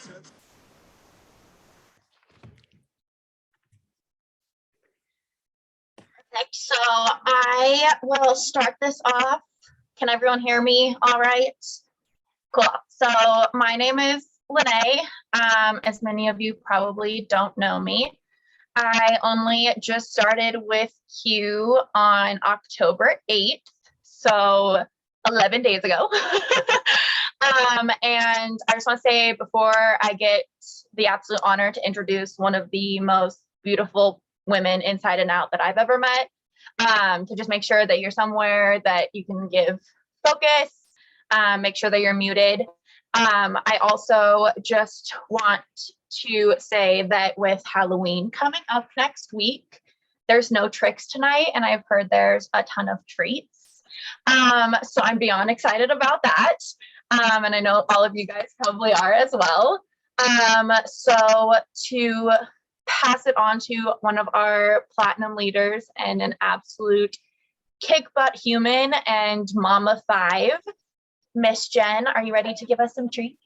Perfect. So I will start this off. Can everyone hear me all right? Cool. So my name is Lene. As many of you probably don't know me, I only just started with Q on October 8th, so 11 days ago. And I just want to say before I get the absolute honor to introduce one of the most beautiful women inside and out that I've ever met, to just make sure that you're somewhere that you can give focus, make sure that you're muted. I also just want to say that with Halloween coming up next week, there's no tricks tonight, and I've heard there's a ton of treats. So I'm beyond excited about that. And I know all of you guys probably are as well. So to pass it on to one of our platinum leaders and an absolute kick butt human and Mama 5, Miss Jen, are you ready to give us some treats?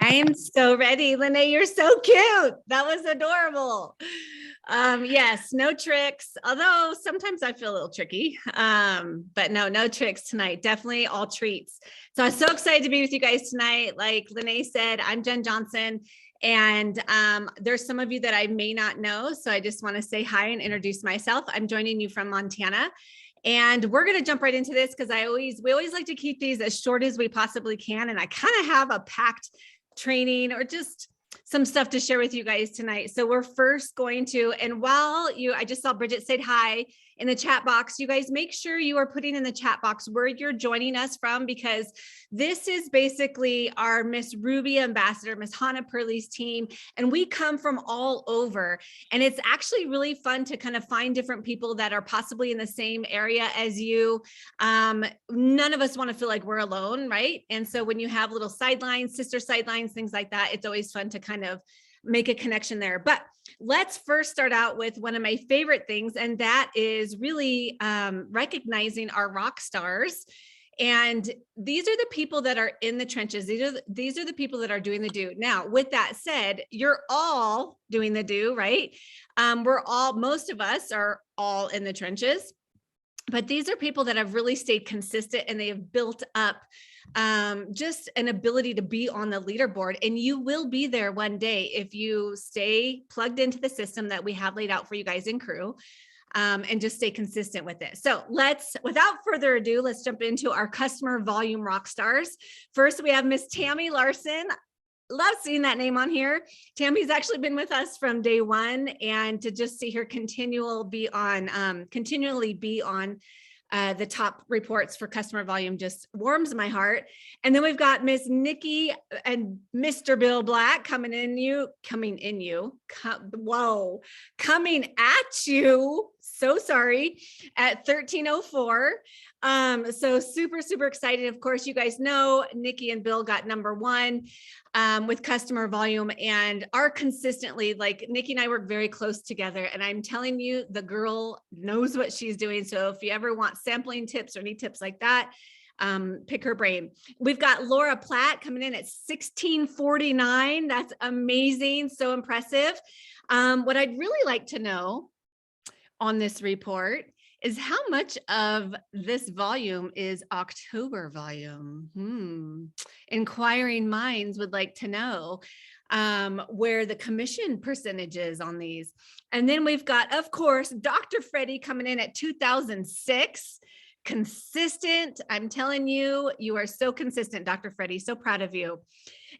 I am so ready. Lene, you're so cute. That was adorable. Yes, no tricks. Although sometimes I feel a little tricky. But no tricks tonight. Definitely all treats. So I'm so excited to be with you guys tonight. Like Lene said, I'm Jen Johnson. And there's some of you that I may not know. So I just want to say hi and introduce myself. I'm joining you from Montana. And we're going to jump right into this because we always like to keep these as short as we possibly can. And I kind of have a packed training or just some stuff to share with you guys tonight. So we're first going to, and I just saw Bridget say hi in the chat box. You guys make sure you are putting in the chat box where you're joining us from, because this is basically our Miss Ruby ambassador, Miss Hannah Purley's team. And we come from all over. And it's actually really fun to kind of find different people that are possibly in the same area as you. None of us want to feel like we're alone, right? And so when you have little sidelines, sister sidelines, things like that, it's always fun to kind of make a connection there. But let's first start out with one of my favorite things, and that is really recognizing our rock stars. And these are the people that are in the trenches. These are the people that are doing the do. Now, with that said, you're all doing the do, right? Most of us are all in the trenches, but these are people that have really stayed consistent, and they have built up just an ability to be on the leaderboard. And you will be there one day if you stay plugged into the system that we have laid out for you guys in crew, and just stay consistent with it. So without further ado, let's jump into our customer volume rock stars. First, we have Miss Tammy Larson. Love seeing that name on here. Tammy's actually been with us from day one, and to just see her continually be on the top reports for customer volume just warms my heart. And then we've got Miss Nikki and Mr. Bill Black coming at you. So sorry, at 1304. So super excited. Of course, you guys know Nikki and Bill got number one with customer volume, and are consistently, like, Nikki and I work very close together, and I'm telling you, the girl knows what she's doing. So if you ever want sampling tips or any tips like that, pick her brain. We've got Laura Platt coming in at 1649. That's amazing. So impressive. What I'd really like to know on this report is how much of this volume is October volume. Inquiring minds would like to know where the commission percentage is on these. And then we've got, of course, Dr. Freddie coming in at 2006. Consistent. I'm telling you, you are so consistent, Dr. Freddie. So proud of you.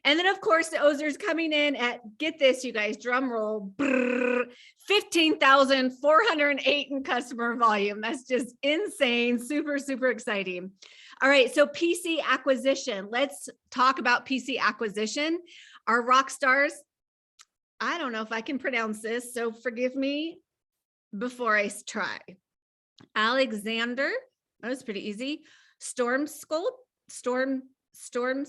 And then, of course, the Ozer's coming in at, get this, you guys, drum roll, 15,408 in customer volume. That's just insane. Super exciting. All right. So PC acquisition. Let's talk about PC acquisition. Our rock stars. I don't know if I can pronounce this, so forgive me before I try. Alexander. That was pretty easy. Storm Storm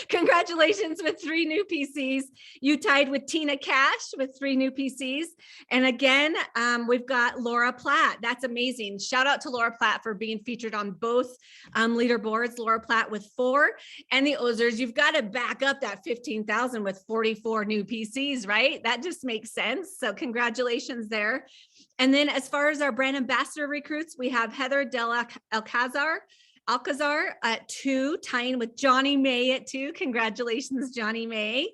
Congratulations with 3 new PCs. You tied with Tina Cash with 3 new PCs. And again, we've got Laura Platt. That's amazing. Shout out to Laura Platt for being featured on both leaderboards. Laura Platt with 4, and the Ozers. You've got to back up that 15,000 with 44 new PCs, right? That just makes sense. So congratulations there. And then as far as our brand ambassador recruits, we have Heather Del Alcazar at 2, tying with Johnny May at 2. Congratulations, Johnny May.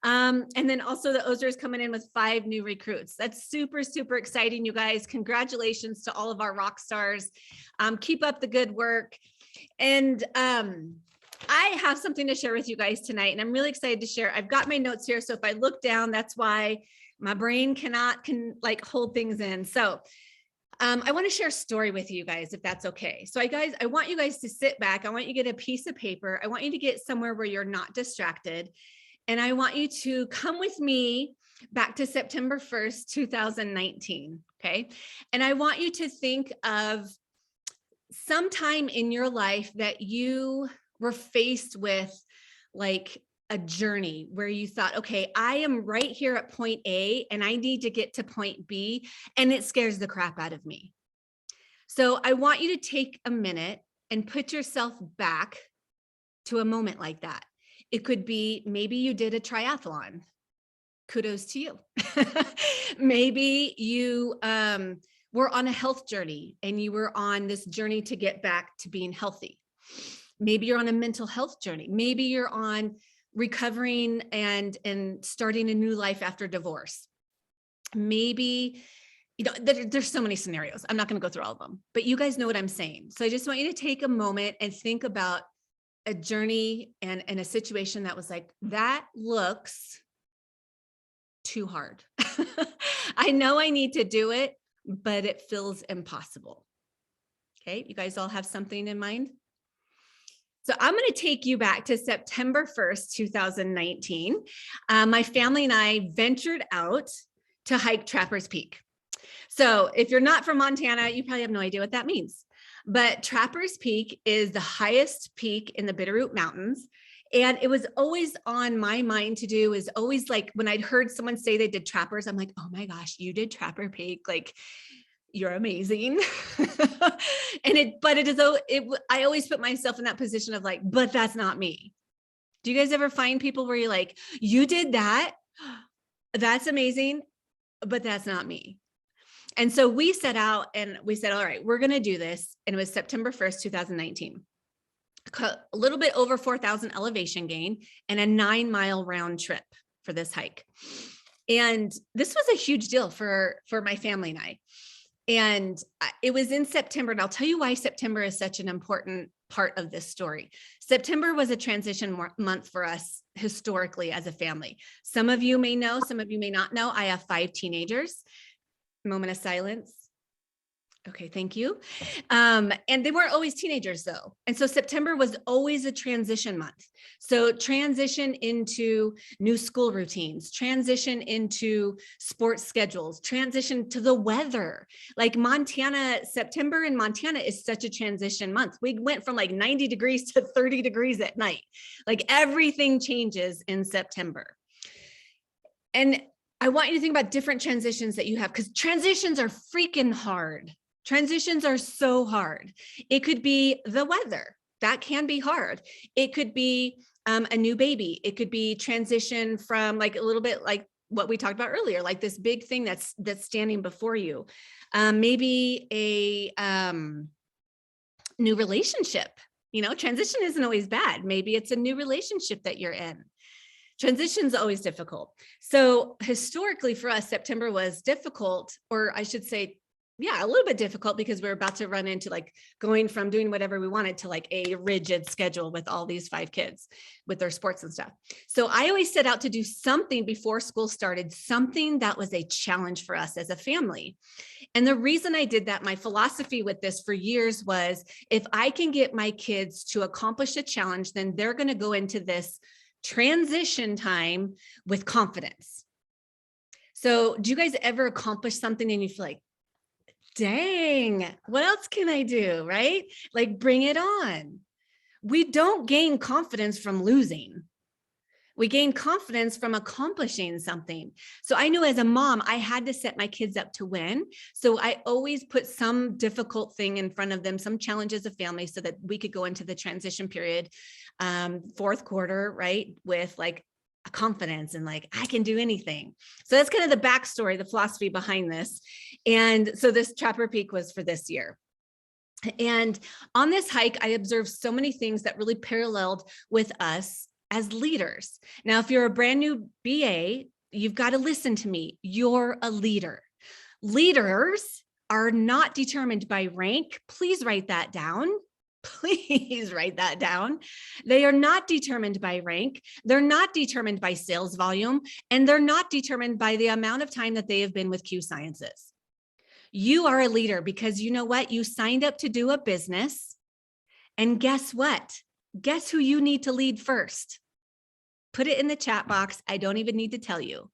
And then also the Ozers coming in with 5 new recruits. That's super, super exciting, you guys. Congratulations to all of our rock stars. Keep up the good work. And I have something to share with you guys tonight, and I'm really excited to share. I've got my notes here, so if I look down, that's why my brain can like hold things in. So I want to share a story with you guys, if that's okay. So I want you guys to sit back. I want you to get a piece of paper. I want you to get somewhere where you're not distracted. And I want you to come with me back to September 1st, 2019. Okay. And I want you to think of some time in your life that you were faced with like a journey where you thought, okay, I am right here at point A and I need to get to point B, and it scares the crap out of me. So I want you to take a minute and put yourself back to a moment like that. It could be, maybe you did a triathlon. Kudos to you. Maybe you were on a health journey and you were on this journey to get back to being healthy. Maybe you're on a mental health journey. Maybe you're on recovering and starting a new life after divorce. Maybe, there's so many scenarios. I'm not going to go through all of them, but you guys know what I'm saying. So I just want you to take a moment and think about a journey and a situation that was like, that looks too hard. I know I need to do it, but it feels impossible. Okay. You guys all have something in mind? So I'm going to take you back to September 1st, 2019. My family and I ventured out to hike Trapper's Peak. So if you're not from Montana, you probably have no idea what that means. But Trapper's Peak is the highest peak in the Bitterroot Mountains. And it was always on my mind to do, is always like when I'd heard someone say they did Trappers, I'm like, oh my gosh, you did Trapper Peak. Like, you're amazing. I always put myself in that position of like, but that's not me. Do you guys ever find people where you're like, you did that? That's amazing, but that's not me. And so we set out and we said, all right, we're going to do this. And it was September 1st, 2019, a little bit over 4,000 elevation gain and a 9-mile round trip for this hike. And this was a huge deal for my family and I. And it was in September, and I'll tell you why September is such an important part of this story. September was a transition month for us historically as a family. Some of you may know, some of you may not know, I have 5 teenagers. Moment of silence. Okay, thank you. And they weren't always teenagers though. And so September was always a transition month. So transition into new school routines, transition into sports schedules, transition to the weather. Like Montana, September in Montana is such a transition month. We went from like 90 degrees to 30 degrees at night. Like everything changes in September. And I want you to think about different transitions that you have, because transitions are freaking hard. Transitions are so hard. It could be the weather. That can be hard. It could be a new baby. It could be transition from like a little bit like what we talked about earlier, like this big thing that's standing before you. Maybe a new relationship. Transition isn't always bad. Maybe it's a new relationship that you're in. Transition's always difficult. So historically for us, September was difficult, or I should say, yeah, a little bit difficult, because we're about to run into like going from doing whatever we wanted to like a rigid schedule with all these 5 kids with their sports and stuff. So I always set out to do something before school started, something that was a challenge for us as a family. And the reason I did that, my philosophy with this for years was, if I can get my kids to accomplish a challenge, then they're going to go into this transition time with confidence. So do you guys ever accomplish something and you feel like, dang, what else can I do? Right? Like, bring it on. We don't gain confidence from losing. We gain confidence from accomplishing something. So I knew as a mom, I had to set my kids up to win. So I always put some difficult thing in front of them, some challenges of family, so that we could go into the transition period, fourth quarter, right? With like a confidence and like, I can do anything. So that's kind of the backstory, the philosophy behind this. And so this Trapper Peak was for this year. And on this hike, I observed so many things that really paralleled with us as leaders. Now, if you're a brand new BA, you've got to listen to me. You're a leader. Leaders are not determined by rank. Please write that down. Please write that down. They are not determined by rank. They're not determined by sales volume, and they're not determined by the amount of time that they have been with Q Sciences. You are a leader because you know what? You signed up to do a business, and guess what? Guess who you need to lead first? Put it in the chat box. I don't even need to tell you.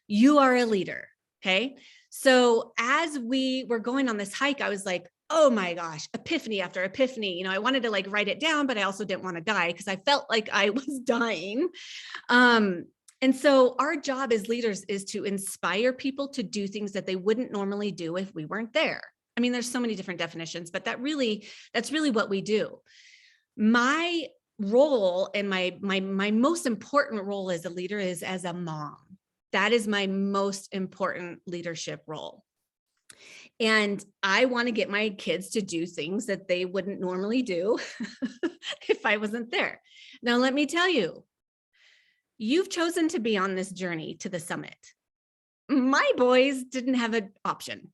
You are a leader, okay? So as we were going on this hike, I was like, oh my gosh, epiphany after epiphany. You know, I wanted to like write it down, but I also didn't want to die because I felt like I was dying. And so our job as leaders is to inspire people to do things that they wouldn't normally do if we weren't there. I mean, there's so many different definitions, but that's really what we do. My role and my most important role as a leader is as a mom. That is my most important leadership role. And I want to get my kids to do things that they wouldn't normally do if I wasn't there. Now, let me tell you, you've chosen to be on this journey to the summit. My boys didn't have an option.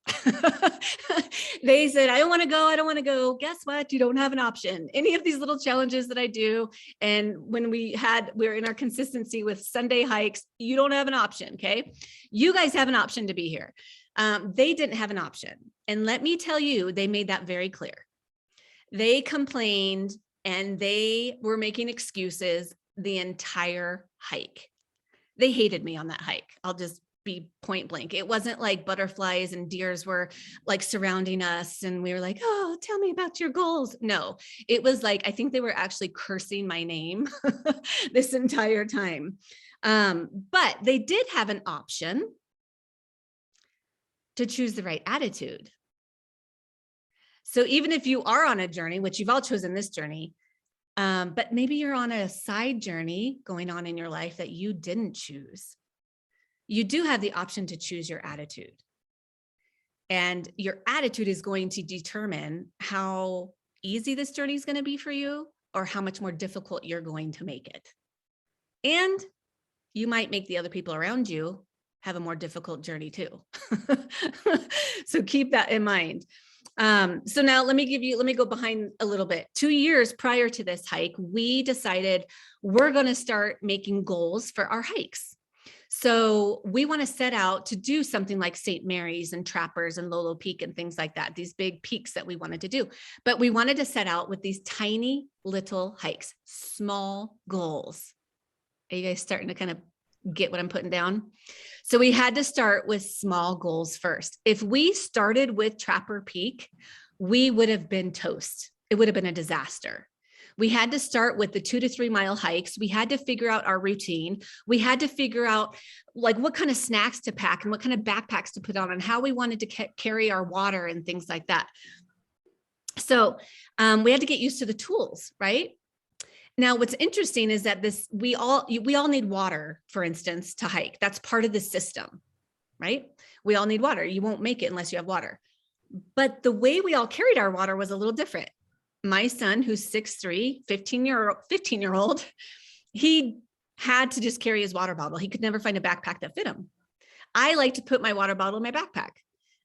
They said, I don't want to go. I don't want to go. Guess what? You don't have an option. Any of these little challenges that I do. And when we're in our consistency with Sunday hikes, you don't have an option. Okay. You guys have an option to be here. They didn't have an option. And let me tell you, they made that very clear. They complained and they were making excuses the entire hike. They hated me on that hike. I'll just be point blank. It wasn't like butterflies and deers were like surrounding us and we were like, oh, tell me about your goals. No, it was like, I think they were actually cursing my name this entire time. But they did have an option to choose the right attitude. So even if you are on a journey, which you've all chosen this journey, but maybe you're on a side journey going on in your life that you didn't choose, you do have the option to choose your attitude. And your attitude is going to determine how easy this journey is going to be for you or how much more difficult you're going to make it. And you might make the other people around you have a more difficult journey too. So keep that in mind. So now let me go behind a little bit. 2 years prior to this hike, we decided we're going to start making goals for our hikes. So we want to set out to do something like St. Mary's and Trappers and Lolo Peak and things like that, these big peaks that we wanted to do. But we wanted to set out with these tiny little hikes, small goals. Are you guys starting to kind of get what I'm putting down? So we had to start with small goals first. If we started with Trapper Peak, we would have been toast. It would have been a disaster. We had to start with the 2 to 3 mile hikes. We had to figure out our routine. We had to figure out like what kind of snacks to pack and what kind of backpacks to put on and how we wanted to carry our water and things like that. So we had to get used to the tools, right? Now, what's interesting is that we all need water, for instance, to hike. That's part of the system, right? We all need water. You won't make it unless you have water. But the way we all carried our water was a little different. My son, who's 6'3", 15-year-old, he had to just carry his water bottle. He could never find a backpack that fit him. I like to put my water bottle in my backpack.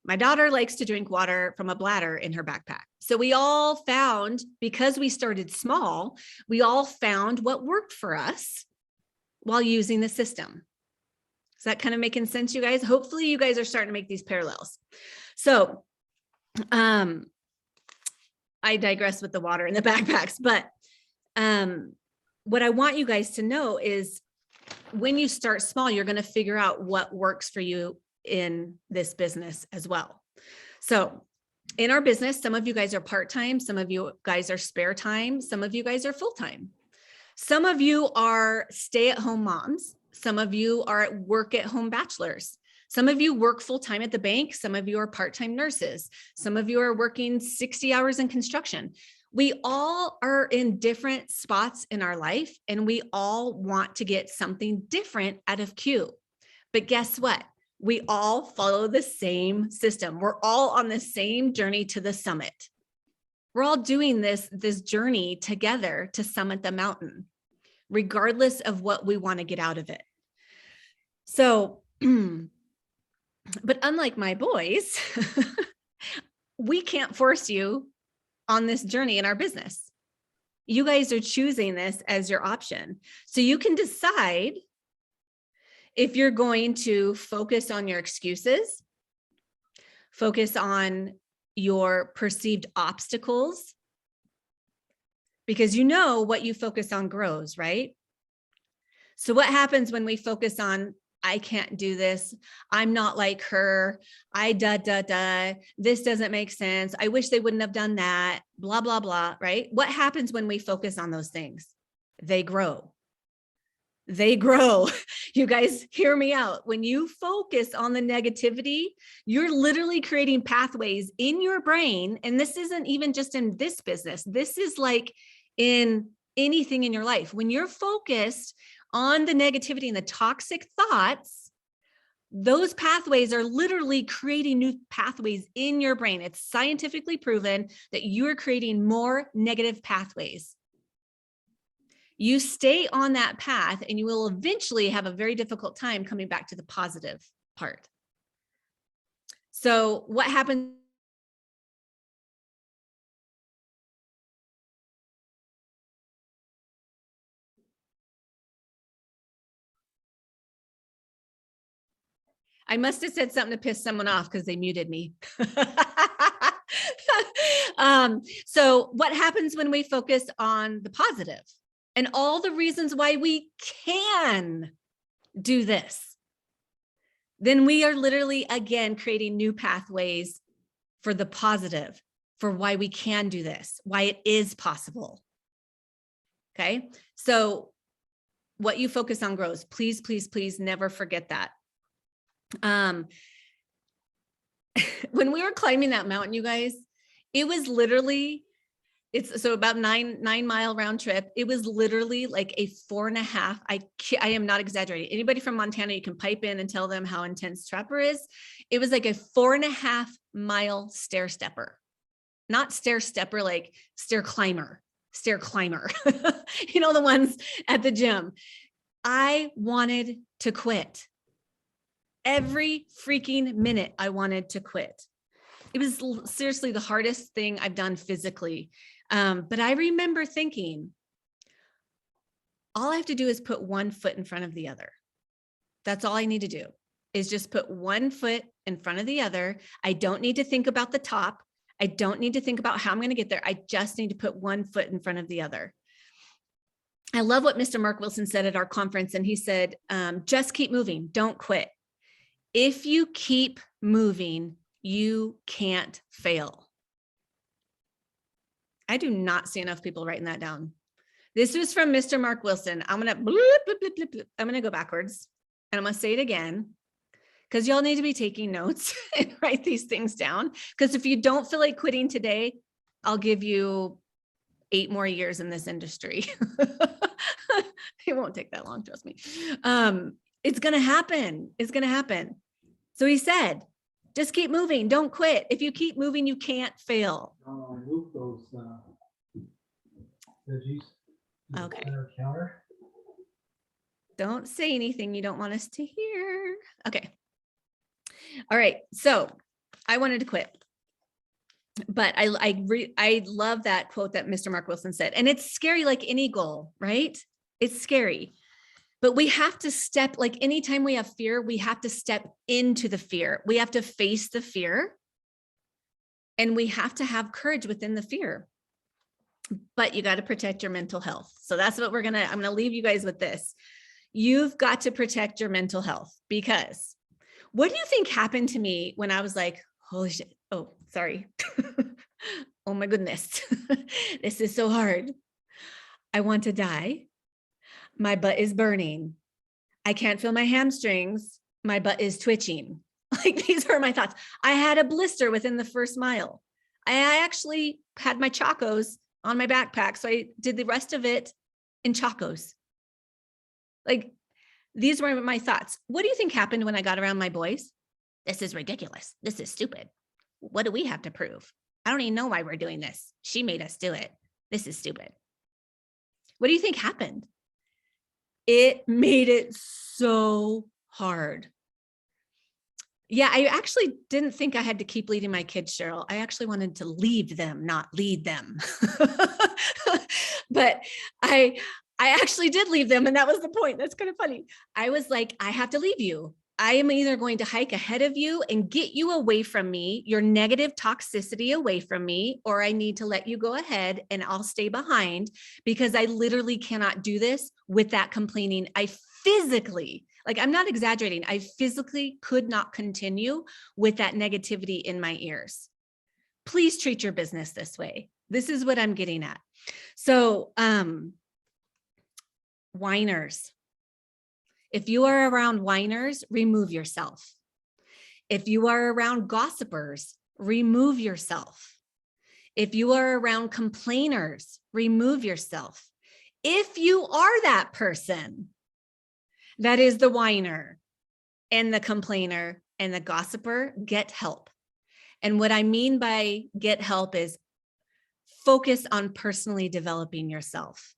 My daughter likes to drink water from a bladder in her backpack. So we all found, because we started small, we all found what worked for us while using the system. Is that kind of making sense, you guys? Hopefully you guys are starting to make these parallels. So I digress with the water in the backpacks, but what I want you guys to know is when you start small, you're going to figure out what works for you in this business as well. So in our business, some of you guys are part-time, some of you guys are spare time, some of you guys are full-time. Some of you are stay-at-home moms. Some of you are at work-at-home bachelors. Some of you work full-time at the bank. Some of you are part-time nurses. Some of you are working 60 hours in construction. We all are in different spots in our life, and we all want to get something different out of Q. But guess what? We all follow the same system. We're all on the same journey to the summit. We're all doing this journey together to summit the mountain, regardless of what we want to get out of it. So, but unlike my boys, we can't force you on this journey in our business. You guys are choosing this as your option. So you can decide if you're going to focus on your excuses, focus on your perceived obstacles, because you know what you focus on grows, right? So what happens when we focus on, I can't do this, I'm not like her, this doesn't make sense, I wish they wouldn't have done that, blah, blah, blah, right? What happens when we focus on those things? They grow. They grow. You guys hear me out. When you focus on the negativity, you're literally creating pathways in your brain. And this isn't even just in this business. This is like in anything in your life. When you're focused on the negativity and the toxic thoughts, those pathways are literally creating new pathways in your brain. It's scientifically proven that you're creating more negative pathways. You stay on that path and you will eventually have a very difficult time coming back to the positive part. So what happens? I must have said something to piss someone off because they muted me. So what happens when we focus on the positive and all the reasons why we can do this? Then we are literally, again, creating new pathways for the positive, for why we can do this, why it is possible. Okay. So what you focus on grows. Please, please, please never forget that. When we were climbing that mountain, you guys, it was literally, it's so about 9-mile round trip. It was literally like a 4.5. I am not exaggerating. Anybody from Montana, you can pipe in and tell them how intense Trapper is. It was like a 4.5-mile stair stepper, not stair stepper, like stair climber, you know, the ones at the gym. I wanted to quit. Every freaking minute I wanted to quit. It was seriously the hardest thing I've done physically. But I remember thinking, all I have to do is put one foot in front of the other. That's all I need to do, is just put one foot in front of the other. I don't need to think about the top. I don't need to think about how I'm going to get there. I just need to put one foot in front of the other. I love what Mr. Mark Wilson said at our conference. And he said, just keep moving. Don't quit. If you keep moving, you can't fail. I do not see enough people writing that down. This was from Mr. Mark Wilson. I'm going to go backwards and I'm going to say it again, because y'all need to be taking notes and write these things down. Because if you don't feel like quitting today, I'll give you 8 more years in this industry. It won't take that long, trust me. It's going to happen. It's going to happen. So he said, just keep moving. Don't quit. If you keep moving, you can't fail. Move those veggies. Okay. Counter. Don't say anything you don't want us to hear. Okay. All right. So I wanted to quit, but I love that quote that Mr. Mark Wilson said, and it's scary like any goal, right? It's scary. But we have to step, like anytime we have fear, we have to step into the fear. We have to face the fear, and we have to have courage within the fear. But you got to protect your mental health. So that's what I'm going to leave you guys with this. You've got to protect your mental health, because what do you think happened to me when I was like, holy shit. Oh, Sorry. Oh my goodness. This is so hard. I want to die. My butt is burning. I can't feel my hamstrings. My butt is twitching. Like, these are my thoughts. I had a blister within the first mile. I actually had my Chacos on my backpack. So I did the rest of it in Chacos. Like, these were my thoughts. What do you think happened when I got around my boys? This is ridiculous. This is stupid. What do we have to prove? I don't even know why we're doing this. She made us do it. This is stupid. What do you think happened? It made it so hard. Yeah, I actually didn't think I had to keep leading my kids, Cheryl. I actually wanted to leave them, not lead them. But I actually did leave them, and that was the point. That's kind of funny. I was like, I have to leave you. I am either going to hike ahead of you and get you away from me, your negative toxicity away from me, or I need to let you go ahead and I'll stay behind, because I literally cannot do this with that complaining. I physically, like, I'm not exaggerating, I physically could not continue with that negativity in my ears. Please treat your business this way. This is what I'm getting at. So, whiners. If you are around whiners, remove yourself. If you are around gossipers, remove yourself. If you are around complainers, remove yourself. If you are that person that is the whiner and the complainer and the gossiper, get help. And what I mean by get help is focus on personally developing yourself.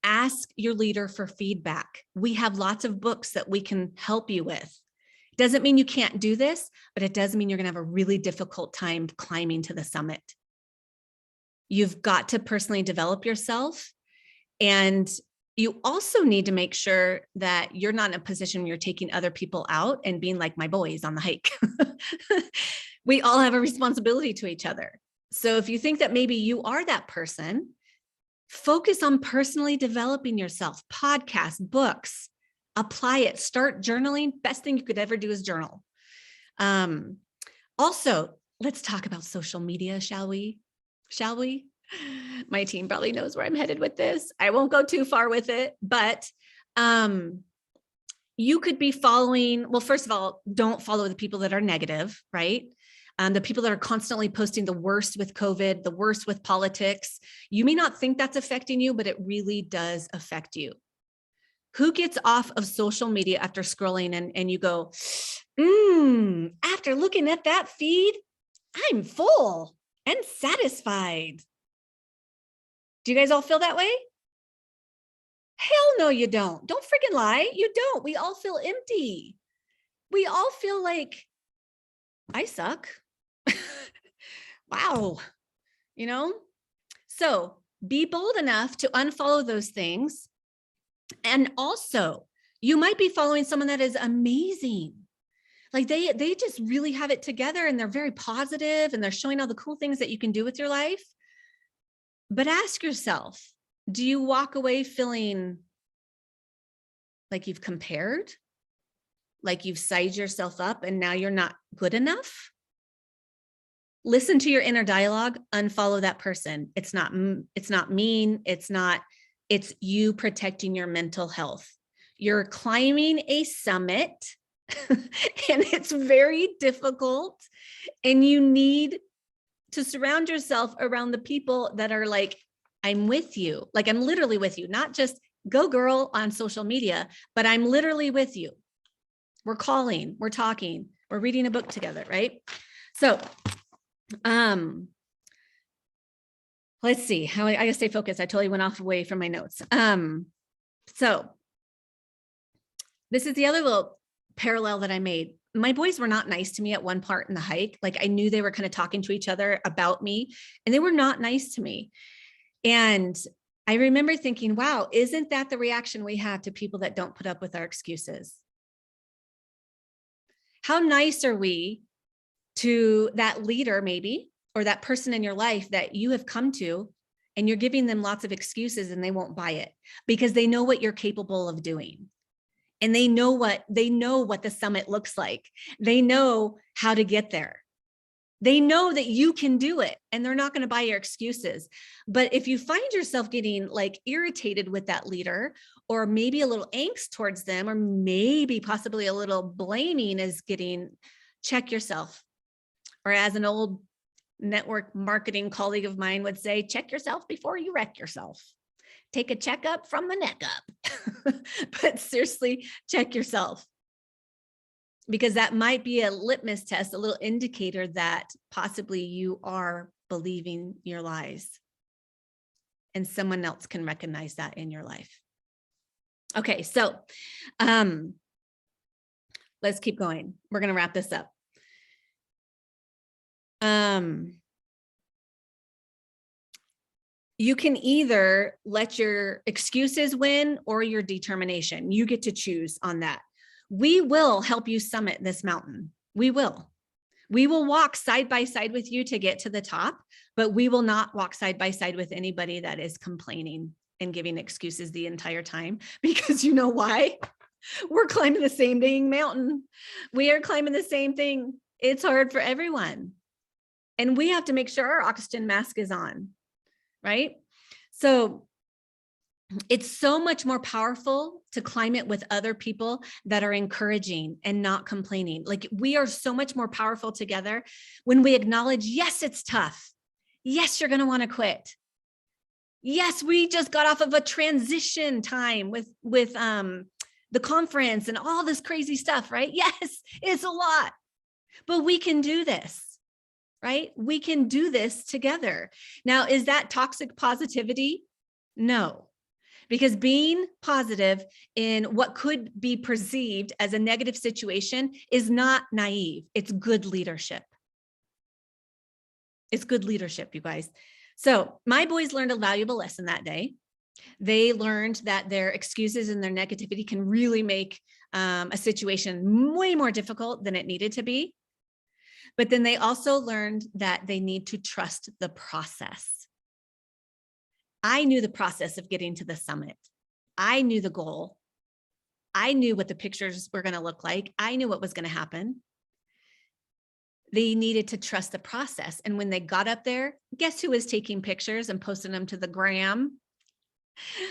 Ask your leader for feedback. We have lots of books that we can help you with. Doesn't mean you can't do this, but it does mean you're going to have a really difficult time climbing to the summit. You've got to personally develop yourself. And you also need to make sure that you're not in a position where you're taking other people out and being like my boys on the hike. We all have a responsibility to each other. So if you think that maybe you are that person, focus on personally developing yourself, podcasts, books, apply it, start journaling. Best thing you could ever do is journal. Also, let's talk about social media, shall we? Shall we? My team probably knows where I'm headed with this. I won't go too far with it, but you could be following, well, first of all, don't follow the people that are negative, right? The people that are constantly posting the worst with COVID, the worst with politics. You may not think that's affecting you, but it really does affect you. Who gets off of social media after scrolling and you go, after looking at that feed, I'm full and satisfied. Do you guys all feel that way? Hell no, you don't. Don't freaking lie. You don't. We all feel empty. We all feel like I suck. Wow. You know, so be bold enough to unfollow those things. And also, you might be following someone that is amazing. Like they just really have it together and they're very positive and they're showing all the cool things that you can do with your life. But ask yourself, do you walk away feeling like you've compared? Like you've sized yourself up and now you're not good enough? Listen to your inner dialogue, unfollow that person. It's not mean. It's you protecting your mental health. You're climbing a summit and it's very difficult and you need to surround yourself around the people that are like, I'm with you. Like I'm literally with you, not just go girl on social media, but I'm literally with you. We're calling, we're talking, we're reading a book together, right? So, let's see how I gotta stay focused. I totally went off away from my notes. So this is the other little parallel that I made. My boys were not nice to me at one part in the hike. Like I knew they were kind of talking to each other about me and they were not nice to me. And I remember thinking, wow, isn't that the reaction we have to people that don't put up with our excuses? How nice are we to that leader maybe, or that person in your life that you have come to and you're giving them lots of excuses and they won't buy it because they know what you're capable of doing. And they know what the summit looks like. They know how to get there. They know that you can do it and they're not going to buy your excuses. But if you find yourself getting like irritated with that leader, or maybe a little angst towards them, or maybe possibly a little blaming is getting, check yourself. Or as an old network marketing colleague of mine would say, check yourself before you wreck yourself. Take a checkup from the neck up. But seriously, check yourself. Because that might be a litmus test, a little indicator that possibly you are believing your lies. And someone else can recognize that in your life. Okay, so let's keep going. We're going to wrap this up. You can either let your excuses win or your determination. You get to choose on that. We will help you summit this mountain. We will. We will walk side by side with you to get to the top, but we will not walk side by side with anybody that is complaining and giving excuses the entire time, because you know why? We're climbing the same dang mountain. We are climbing the same thing. It's hard for everyone. And we have to make sure our oxygen mask is on, right? So it's so much more powerful to climb it with other people that are encouraging and not complaining. Like, we are so much more powerful together when we acknowledge, yes, it's tough. Yes, you're going to want to quit. Yes, we just got off of a transition time with the conference and all this crazy stuff, right? Yes, it's a lot, but we can do this, right? We can do this together. Now, is that toxic positivity? No. Because being positive in what could be perceived as a negative situation is not naive. It's good leadership. It's good leadership, you guys. So my boys learned a valuable lesson that day. They learned that their excuses and their negativity can really make a situation way more difficult than it needed to be. But then they also learned that they need to trust the process. I knew the process of getting to the summit. I knew the goal. I knew what the pictures were going to look like. I knew what was going to happen. They needed to trust the process. And when they got up there, guess who was taking pictures and posting them to the gram?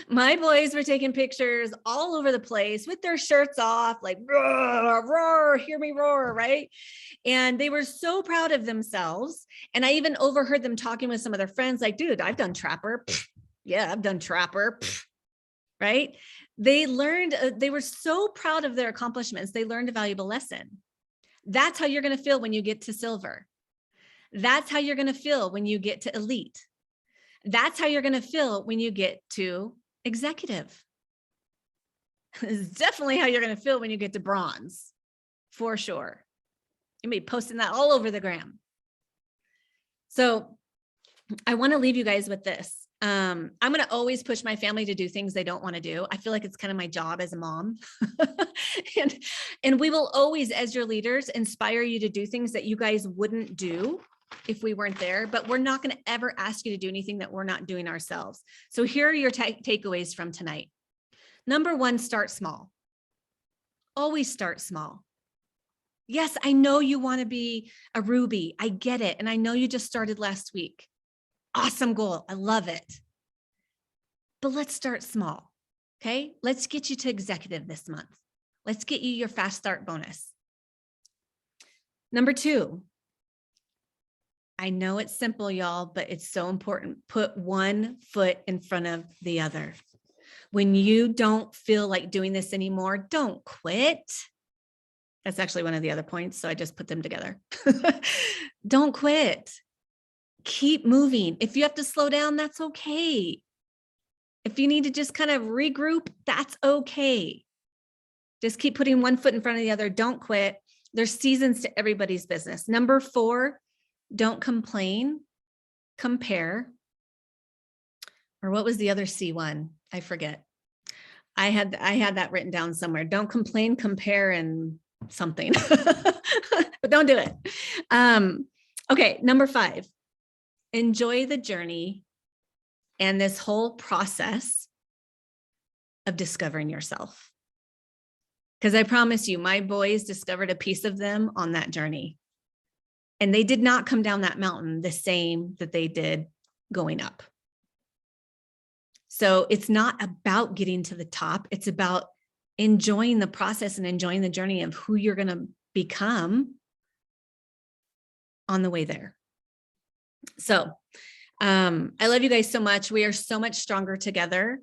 My boys were taking pictures all over the place with their shirts off, like, roar, roar, hear me roar, right? And they were so proud of themselves. And I even overheard them talking with some of their friends, like, dude, I've done Trapper. Yeah, I've done Trapper, right? They learned, they were so proud of their accomplishments. They learned a valuable lesson. That's how you're going to feel when you get to silver. That's how you're going to feel when you get to elite. That's how you're going to feel when you get to executive. It's definitely how you're going to feel when you get to bronze, for sure. You may be posting that all over the gram. So I want to leave you guys with this. I'm going to always push my family to do things they don't want to do. I feel like it's kind of my job as a mom. and we will always, as your leaders, inspire you to do things that you guys wouldn't do if we weren't there, but we're not going to ever ask you to do anything that we're not doing ourselves. So here are your takeaways from tonight. Number one, start small. Always start small. Yes, I know you want to be a Ruby. I get it. And I know you just started last week. Awesome goal. I love it. But let's start small. Okay. Let's get you to executive this month. Let's get you your fast start bonus. Number two, I know it's simple, y'all, but it's so important. Put one foot in front of the other. When you don't feel like doing this anymore, don't quit. That's actually one of the other points. So I just put them together. Don't quit. Keep moving. If you have to slow down, that's okay. If you need to just kind of regroup, that's okay. Just keep putting one foot in front of the other. Don't quit. There's seasons to everybody's business. Number four, don't complain, compare. Or what was the other C one? I forget. I had that written down somewhere. Don't complain, compare, and something, but don't do it. Okay. Number five, enjoy the journey and this whole process of discovering yourself. Because I promise you, my boys discovered a piece of them on that journey. And they did not come down that mountain the same that they did going up. So it's not about getting to the top. It's about enjoying the process and enjoying the journey of who you're going to become on the way there. So I love you guys so much. We are so much stronger together.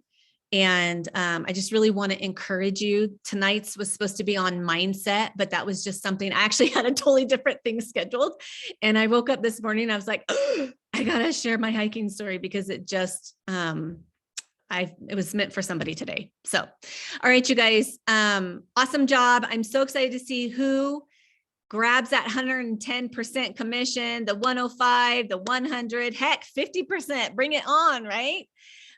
And I just really want to encourage you. Tonight's was supposed to be on mindset, but that was just something, I actually had a totally different thing scheduled. And I woke up this morning, I was like, oh, I got to share my hiking story because it just, it was meant for somebody today. So, all right, you guys, awesome job. I'm so excited to see who grabs that 110% commission, the 105, the 100, heck, 50%, bring it on, right?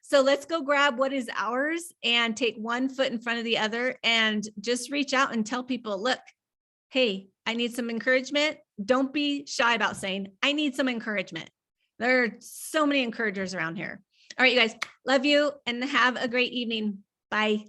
So let's go grab what is ours and take one foot in front of the other and just reach out and tell people, look, hey, I need some encouragement. Don't be shy about saying, I need some encouragement. There are so many encouragers around here. All right, you guys, love you and have a great evening. Bye.